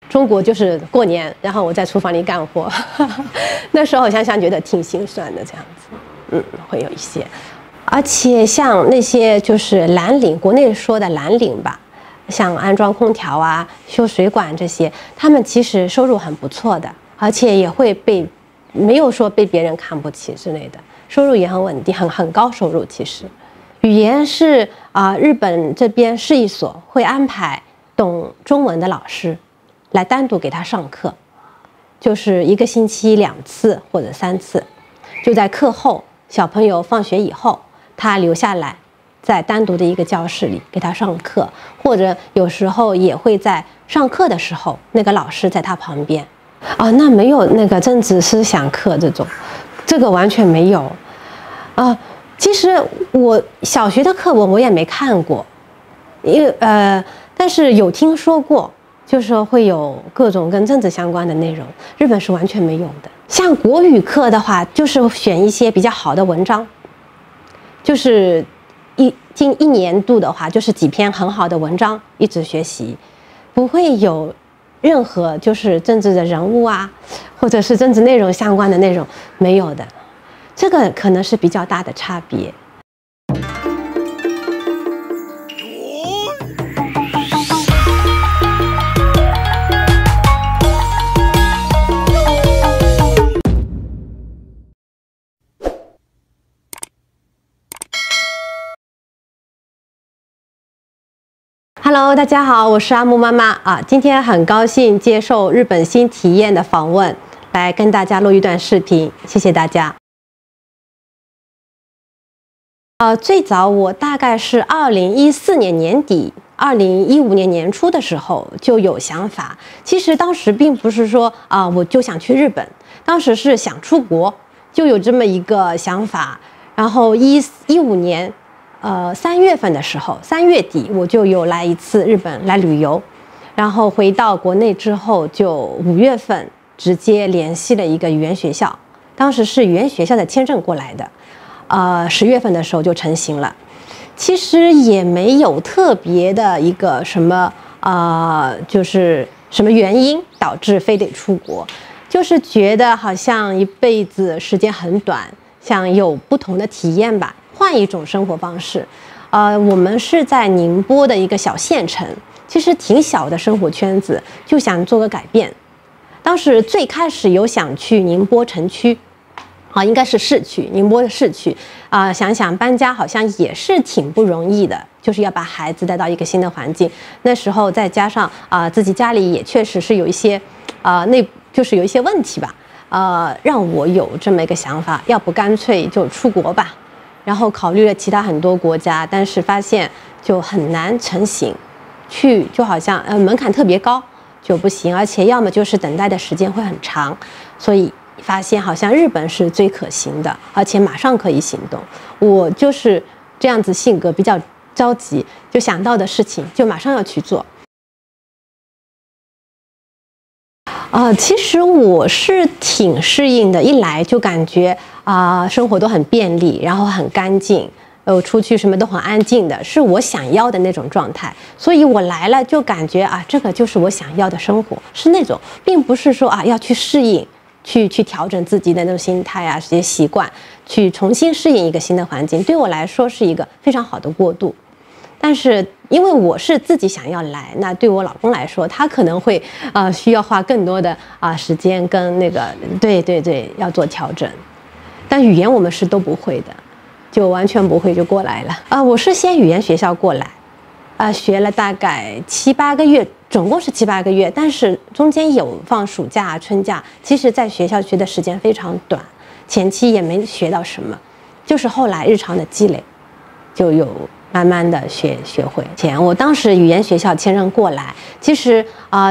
中国就是过年，然后我在厨房里干活，那时候想想觉得挺心酸的这样子，会有一些。而且像那些就是蓝领，国内说的蓝领吧，像安装空调啊、修水管这些，他们其实收入很不错的，而且也会没有说被别人看不起之类的，收入也很稳定，很高收入。其实，语言是日本这边市一所会安排懂中文的老师来单独给他上课，就是1个星期2次或者3次，就在课后，小朋友放学以后，他留下来，在单独的一个教室里给他上课，或者有时候也会在上课的时候，那个老师在他旁边。那没有那个政治思想课这个完全没有。其实我小学的课文我也没看过，但是有听说过，就是说会有各种跟政治相关的内容，日本是完全没有的。像国语课的话，就是选一些比较好的文章，就是近1年度的话，就是几篇很好的文章一直学习，不会有任何就是政治的人物啊，或者是政治内容相关的内容，没有的。这个可能是比较大的差别。Hello， 大家好，我是阿木妈妈今天很高兴接受日本新体验的访问，来跟大家录一段视频，谢谢大家。最早我大概是2014年年底，2015年年初的时候就有想法。其实当时并不是说我就想去日本，当时是想出国，就有这么一个想法。然后15年。3月份的时候，3月底我就有来一次日本来旅游，然后回到国内之后，就5月份直接联系了一个语言学校，当时是语言学校的签证过来的，10月份的时候就成型了。其实也没有特别的一个什么就是什么原因导致非得出国，就是觉得好像一辈子时间很短，想有不同的体验吧。换一种生活方式，我们是在宁波的一个小县城，其实挺小的生活圈子，就想做个改变。当时最开始有想去宁波城区，应该是市区，宁波的市区想想搬家好像也是挺不容易的，就是要把孩子带到一个新的环境。那时候再加上自己家里也确实是有一些就是有一些问题吧，让我有这么一个想法，要不干脆就出国吧。然后考虑了其他很多国家，但是发现就很难成型，去就好像门槛特别高就不行，而且要么就是等待的时间会很长，所以发现好像日本是最可行的，而且马上可以行动。我就是这样子性格比较着急，就想到的事情就马上要去做。其实我是挺适应的，一来就感觉生活都很便利，然后很干净，出去什么都很安静的，是我想要的那种状态。所以我来了就感觉这个就是我想要的生活，是那种，并不是说要去适应，去调整自己的那种心态这些习惯，去重新适应一个新的环境，对我来说是一个非常好的过渡。但是因为我是自己想要来，那对我老公来说，他可能会需要花更多的时间跟那个对要做调整。但语言我们是都不会的，就完全不会就过来了。我是先语言学校过来，学了大概7、8个月，总共是7、8个月，但是中间有放暑假、春假，其实在学校学的时间非常短，前期也没学到什么，就是后来日常的积累，就有慢慢的学会。我当时语言学校签证过来，其实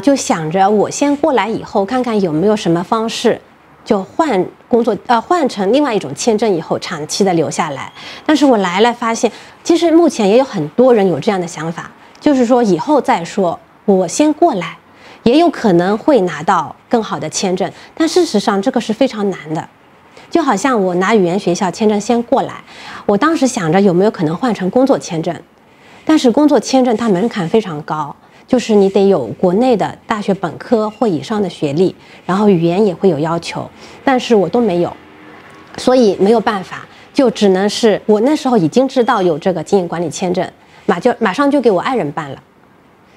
就想着我先过来以后，看看有没有什么方式，就换工作，换成另外一种签证以后长期的留下来。但是我来了发现，其实目前也有很多人有这样的想法，就是说以后再说，我先过来，也有可能会拿到更好的签证。但事实上这个是非常难的。就好像我拿语言学校签证先过来，我当时想着有没有可能换成工作签证，但是工作签证它门槛非常高，就是你得有国内的大学本科或以上的学历，然后语言也会有要求，但是我都没有，所以没有办法，就只能是我那时候已经知道有这个经营管理签证，马上就给我爱人办了，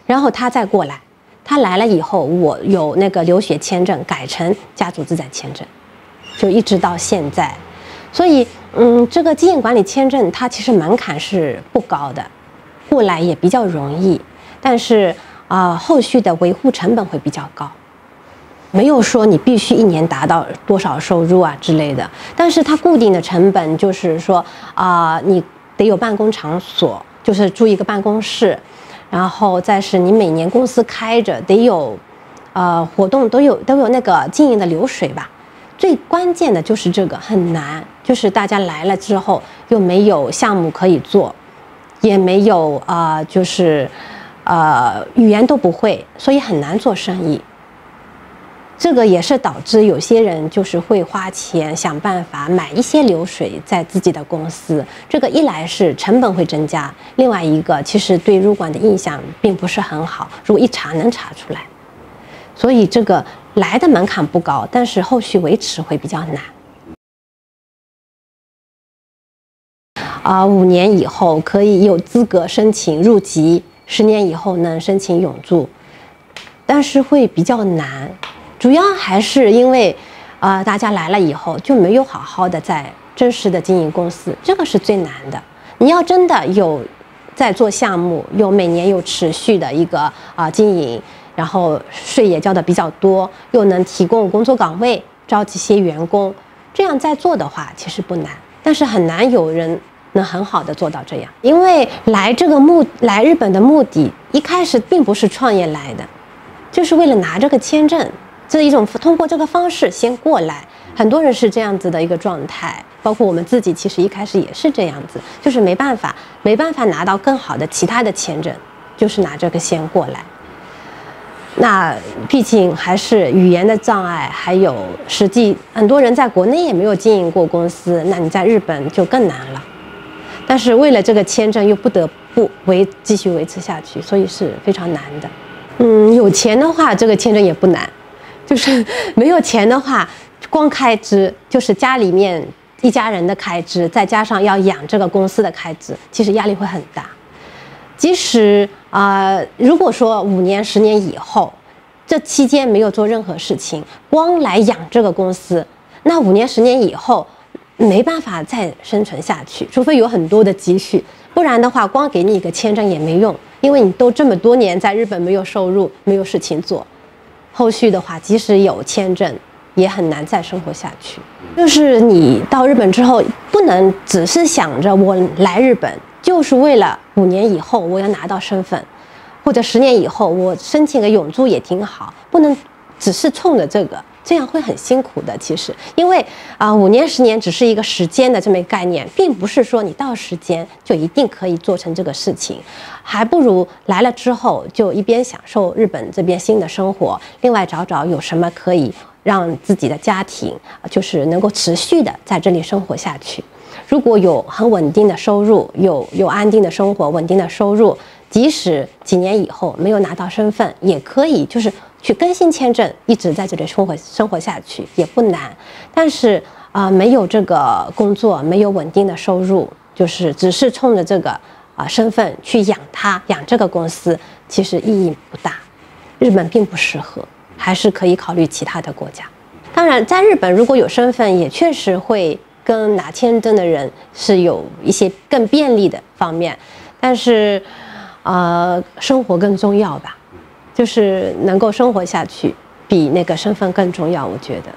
然后他再过来，他来了以后，我有那个留学签证改成家族资产签证，就一直到现在。所以这个经营管理签证它其实门槛是不高的，过来也比较容易，但是后续的维护成本会比较高，没有说你必须1年达到多少收入啊之类的，但是它固定的成本就是说你得有办公场所，就是租一个办公室，然后再是你每年公司开着得有活动都有那个经营的流水吧。最关键的就是这个很难，就是大家来了之后又没有项目可以做，也没有就是语言都不会，所以很难做生意。这个也是导致有些人就是会花钱想办法买一些流水在自己的公司，这个一来是成本会增加，另外一个其实对入管的印象并不是很好，如果一查能查出来，所以这个来的门槛不高，但是后续维持会比较难。5年以后可以有资格申请入籍，10年以后能申请永住，但是会比较难，主要还是因为大家来了以后就没有好好的在真实的经营公司，这个是最难的。你要真的有在做项目，每年有持续的一个经营，然后税也交的比较多，又能提供工作岗位，招集些员工，这样在做的话其实不难，但是很难有人能很好的做到这样。因为来日本的目的一开始并不是创业来的，就是为了拿这个签证，这一种通过这个方式先过来，很多人是这样子的一个状态，包括我们自己其实一开始也是这样子，就是没办法拿到更好的其他的签证，就是拿这个先过来。那毕竟还是语言的障碍，还有实际很多人在国内也没有经营过公司，那你在日本就更难了。但是为了这个签证又不得不继续维持下去，所以是非常难的。有钱的话这个签证也不难，就是没有钱的话，光开支就是家里面一家人的开支，再加上要养这个公司的开支，其实压力会很大。即使如果说5年、10年以后，这期间没有做任何事情，光来养这个公司，那5年、10年以后没办法再生存下去，除非有很多的积蓄，不然的话，光给你一个签证也没用，因为你都这么多年在日本没有收入、没有事情做，后续的话，即使有签证，也很难再生活下去。就是你到日本之后，不能只是想着我来日本就是为了5年以后我要拿到身份，或者10年以后我申请个永住也挺好，不能只是冲着这个，这样会很辛苦的。其实，因为5年、10年只是一个时间的这么一个概念，并不是说你到时间就一定可以做成这个事情，还不如来了之后就一边享受日本这边新的生活，另外找有什么可以让自己的家庭就是能够持续的在这里生活下去。如果有很稳定的收入，有安定的生活、稳定的收入，即使几年以后没有拿到身份，也可以就是去更新签证，一直在这里生活下去，也不难。但是没有这个工作，没有稳定的收入，就是只是冲着这个身份去养这个公司，其实意义不大。日本并不适合，还是可以考虑其他的国家。当然，在日本如果有身份，也确实会跟拿签证的人是有一些更便利的方面，但是生活更重要吧，就是能够生活下去比那个身份更重要，我觉得。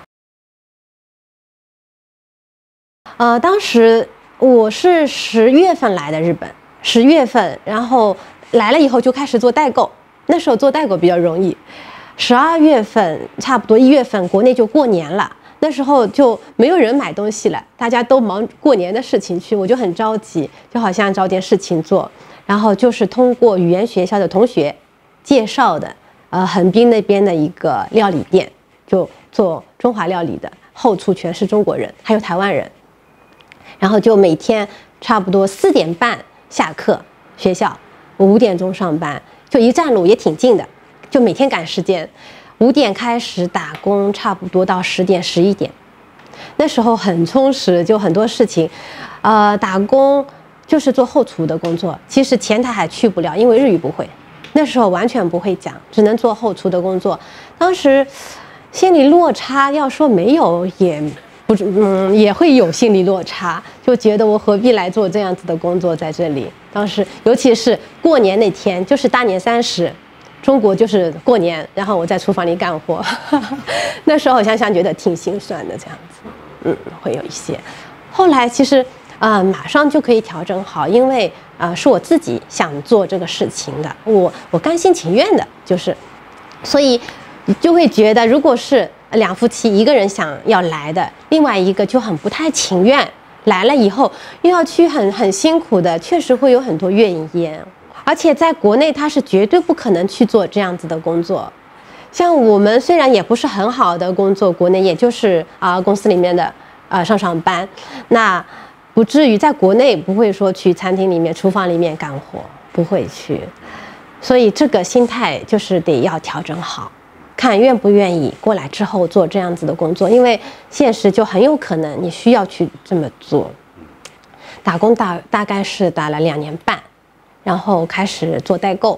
当时我是10月份来的日本，10月份，然后来了以后就开始做代购，那时候做代购比较容易。12月份差不多1月份国内就过年了，那时候就没有人买东西了，大家都忙过年的事情去，我就很着急，就好像找点事情做。然后就是通过语言学校的同学介绍的，横滨那边的一个料理店，就做中华料理的，后厨全是中国人，还有台湾人。然后就每天差不多4点半下课，学校5点钟上班，就一站路也挺近的，就每天赶时间，5点开始打工，差不多到10点11点。那时候很充实，就很多事情，打工就是做后厨的工作，其实前台还去不了，因为日语不会，那时候完全不会讲，只能做后厨的工作。当时心理落差，要说没有也会有心理落差，就觉得我何必来做这样子的工作在这里。当时尤其是过年那天，就是大年30，中国就是过年，然后我在厨房里干活，那时候想想觉得挺心酸的这样子，会有一些。后来其实马上就可以调整好，因为是我自己想做这个事情的，我甘心情愿的，就是所以就会觉得，如果是两夫妻一个人想要来的，另外一个就很不太情愿，来了以后又要去很辛苦的，确实会有很多怨言。而且在国内他是绝对不可能去做这样子的工作。像我们虽然也不是很好的工作，国内也就是公司里面的上班，那不至于在国内不会说去餐厅里面、厨房里面干活，不会去。所以这个心态就是得要调整好，看愿不愿意过来之后做这样子的工作，因为现实就很有可能你需要去这么做。打工大概是打了2年半。然后开始做代购，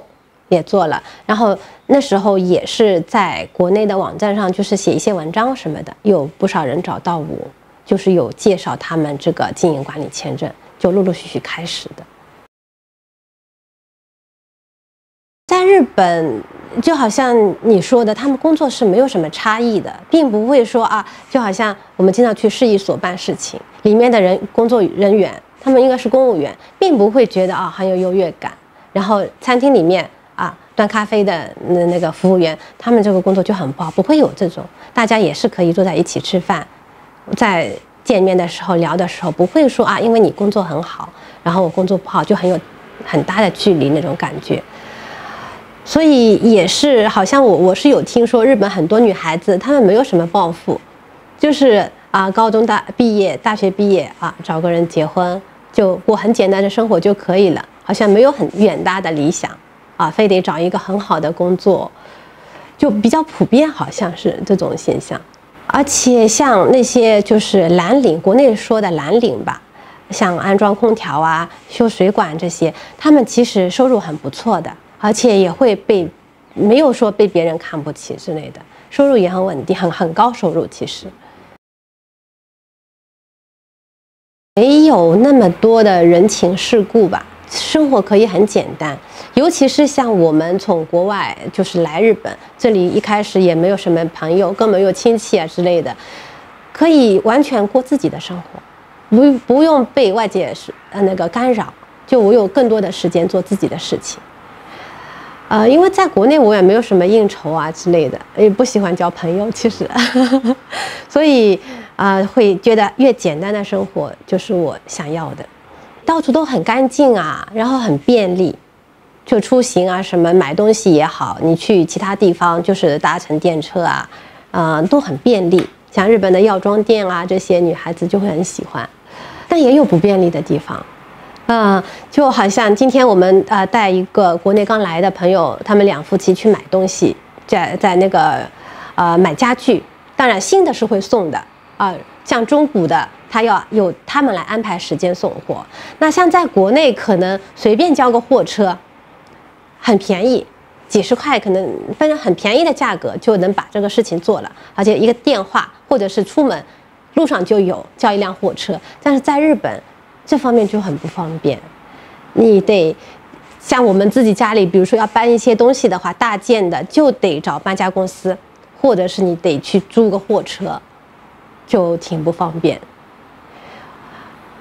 也做了。然后那时候也是在国内的网站上，就是写一些文章什么的，有不少人找到我，就是有介绍他们这个经营管理签证，就陆陆续续开始的。在日本，就好像你说的，他们工作是没有什么差异的，并不会说就好像我们经常去市役所办事情，里面的工作人员。他们应该是公务员，并不会觉得很有优越感。然后餐厅里面端咖啡的那个服务员，他们这个工作就很不好，不会有这种。大家也是可以坐在一起吃饭，在见面的时候聊的时候，不会说因为你工作很好，然后我工作不好，就很大的距离那种感觉。所以也是好像我是有听说日本很多女孩子，她们没有什么抱负，就是高中毕业、大学毕业找个人结婚。就过很简单的生活就可以了，好像没有很远大的理想非得找一个很好的工作，就比较普遍，好像是这种现象。而且像那些就是蓝领，国内说的蓝领吧，像安装空调修水管这些，他们其实收入很不错的，而且也会没有说被别人看不起之类的，收入也很稳定，很高收入其实。没有那么多的人情世故吧，生活可以很简单。尤其是像我们从国外就是来日本，这里一开始也没有什么朋友，更没有亲戚之类的，可以完全过自己的生活，不用被外界干扰，就我有更多的时间做自己的事情。因为在国内我也没有什么应酬之类的，也不喜欢交朋友，其实，所以会觉得越简单的生活就是我想要的，到处都很干净然后很便利，就出行什么买东西也好，你去其他地方就是搭乘电车都很便利。像日本的药妆店这些女孩子就会很喜欢，但也有不便利的地方。就好像今天我们带一个国内刚来的朋友，他们2夫妻去买东西，在那个买家具，当然新的是会送的像中古的他要有他们来安排时间送货。那像在国内可能随便叫个货车，很便宜，几十块，可能反正很便宜的价格就能把这个事情做了，而且一个电话或者是出门路上就有叫一辆货车。但是在日本这方面就很不方便，你得像我们自己家里，比如说要搬一些东西的话，大件的就得找搬家公司，或者是你得去租个货车，就挺不方便。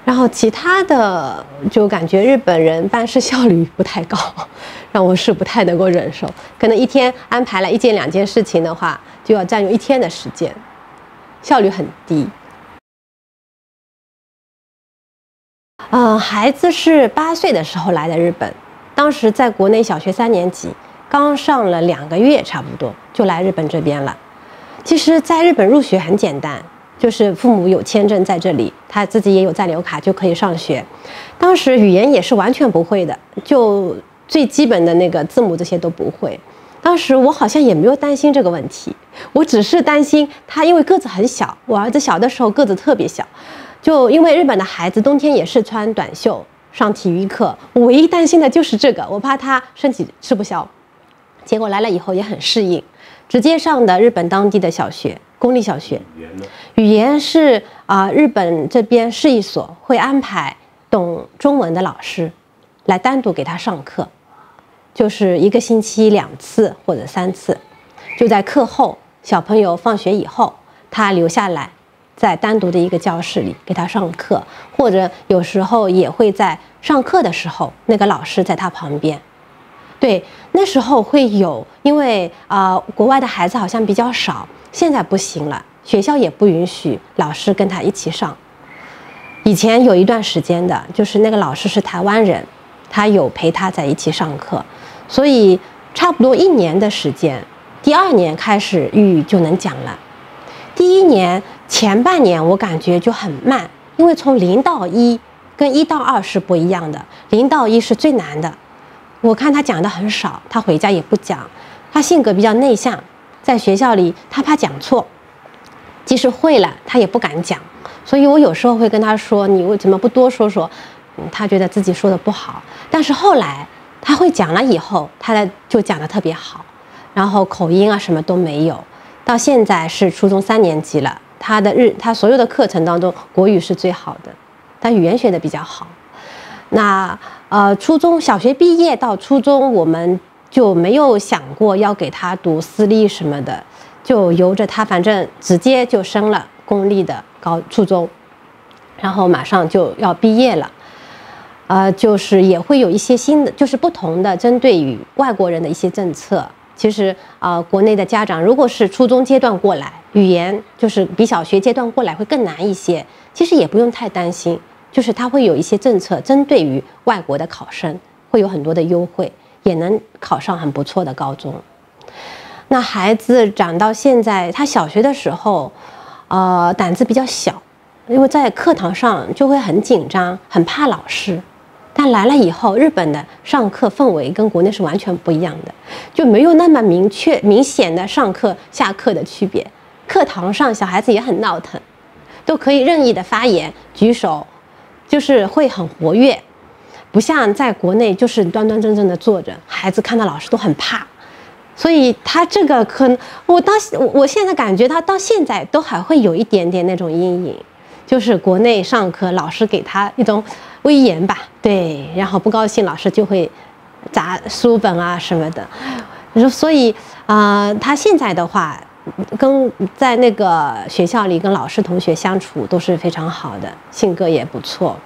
然后其他的就感觉日本人办事效率不太高，让我是不太能够忍受。可能一天安排了1件2件事情的话，就要占用1天的时间，效率很低。孩子是8岁的时候来的日本，当时在国内小学3年级，刚上了2个月差不多就来日本这边了。其实在日本入学很简单，就是父母有签证在这里，他自己也有在留卡就可以上学。当时语言也是完全不会的，就最基本的那个字母这些都不会。当时我好像也没有担心这个问题，我只是担心他因为个子很小，我儿子小的时候个子特别小，就因为日本的孩子冬天也是穿短袖上体育课，我唯一担心的就是这个，我怕他身体吃不消。结果来了以后也很适应，直接上的日本当地的小学，公立小学。语言是日本这边市一所会安排懂中文的老师来单独给他上课。就是1个星期2次或者3次，就在课后，小朋友放学以后，他留下来，在单独的一个教室里给他上课，或者有时候也会在上课的时候，那个老师在他旁边。对，那时候会有，因为国外的孩子好像比较少，现在不行了，学校也不允许老师跟他一起上。以前有一段时间的，就是那个老师是台湾人，他有陪他在一起上课。所以差不多1年的时间，第2年开始日语就能讲了。第1年前半年我感觉就很慢，因为从0到1跟1到2是不一样的，0到1是最难的。我看他讲的很少，他回家也不讲，他性格比较内向，在学校里他怕讲错，即使会了他也不敢讲。所以我有时候会跟他说，你为什么不多说说？他觉得自己说的不好，但是后来他会讲了以后，他就讲得特别好，然后口音啊什么都没有。到现在是初中3年级了，他所有的课程当中国语是最好的，他语言学的比较好。那小学毕业到初中，我们就没有想过要给他读私立什么的，就由着他，反正直接就升了公立的初中，然后马上就要毕业了。就是也会有一些新的，就是不同的针对于外国人的一些政策。其实国内的家长如果是初中阶段过来，语言就是比小学阶段过来会更难一些，其实也不用太担心，就是他会有一些政策针对于外国的考生，会有很多的优惠，也能考上很不错的高中。那孩子长到现在，他小学的时候胆子比较小，因为在课堂上就会很紧张，很怕老师。但来了以后，日本的上课氛围跟国内是完全不一样的，就没有那么明显的上课下课的区别。课堂上小孩子也很闹腾，都可以任意的发言举手，就是会很活跃，不像在国内就是端端正正的坐着，孩子看到老师都很怕。所以他这个我现在感觉他到现在都还会有一点点那种阴影，就是国内上课老师给他一种威严吧，对，然后不高兴老师就会砸书本啊什么的。所以他现在的话在那个学校里跟老师同学相处都是非常好的，性格也不错。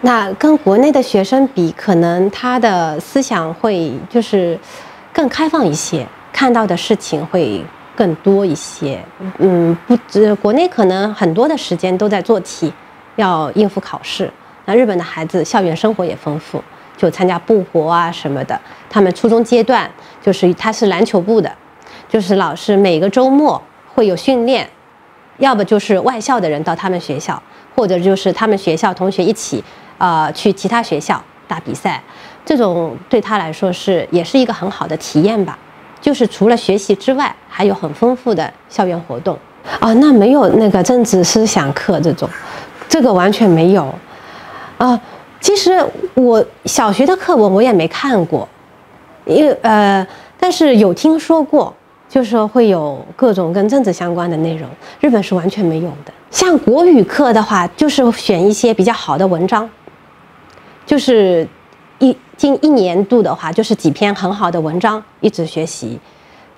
那跟国内的学生比，可能他的思想会就是更开放一些，看到的事情会更多一些。国内可能很多的时间都在做题，要应付考试。那日本的孩子校园生活也丰富，就参加部活啊什么的。他们初中阶段他是篮球部的，就是老师每个周末会有训练，要不就是外校的人到他们学校，或者就是他们学校同学一起去其他学校打比赛。这种对他来说也是一个很好的体验吧，就是除了学习之外，还有很丰富的校园活动。那没有那个政治思想课这个完全没有。其实我小学的课文我也没看过，但是有听说过，就是说会有各种跟政治相关的内容，日本是完全没有的。像国语课的话，就是选一些比较好的文章，就是近1年度的话，就是几篇很好的文章一直学习，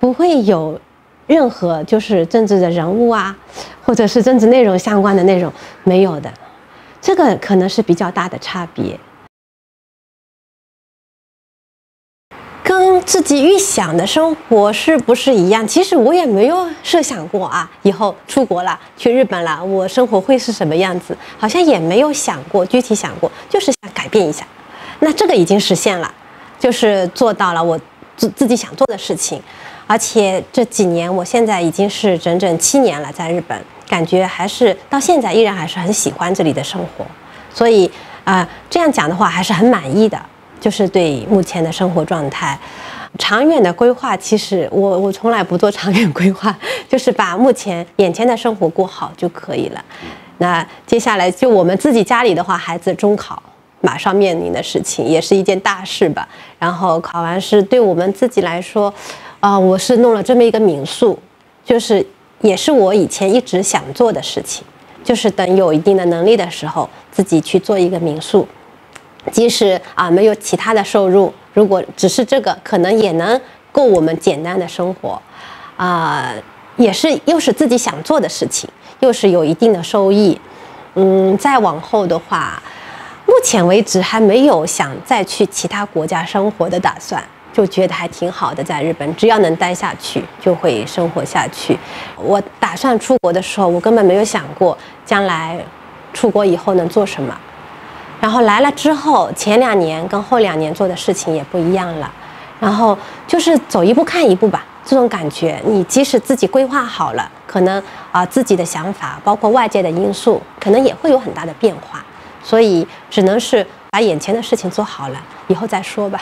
不会有任何就是政治的人物啊，或者是政治内容相关的内容，没有的。这个可能是比较大的差别，跟自己预想的生活是不是一样？其实我也没有设想过以后出国了，去日本了，我生活会是什么样子，好像也没有想过，具体想过，就是想改变一下。那这个已经实现了，就是做到了我自己想做的事情。而且这几年，我现在已经是整整7年了，在日本。感觉还是到现在依然还是很喜欢这里的生活，所以这样讲的话还是很满意的。就是对目前的生活状态。长远的规划，其实我从来不做长远规划，就是把目前眼前的生活过好就可以了。那接下来就我们自己家里的话，孩子中考马上面临的事情，也是一件大事吧。然后考完试，对我们自己来说，我是弄了这么一个民宿，就是也是我以前一直想做的事情，就是等有一定的能力的时候，自己去做一个民宿。即使没有其他的收入，如果只是这个，可能也能够我们简单的生活，又是自己想做的事情，又是有一定的收益。再往后的话，目前为止还没有想再去其他国家生活的打算，就觉得还挺好的，在日本只要能待下去，就会生活下去。我打算出国的时候，我根本没有想过将来出国以后能做什么。然后来了之后，前2年跟后2年做的事情也不一样了，然后就是走一步看一步吧，这种感觉，你即使自己规划好了，可能自己的想法，包括外界的因素，可能也会有很大的变化，所以只能是把眼前的事情做好了，以后再说吧。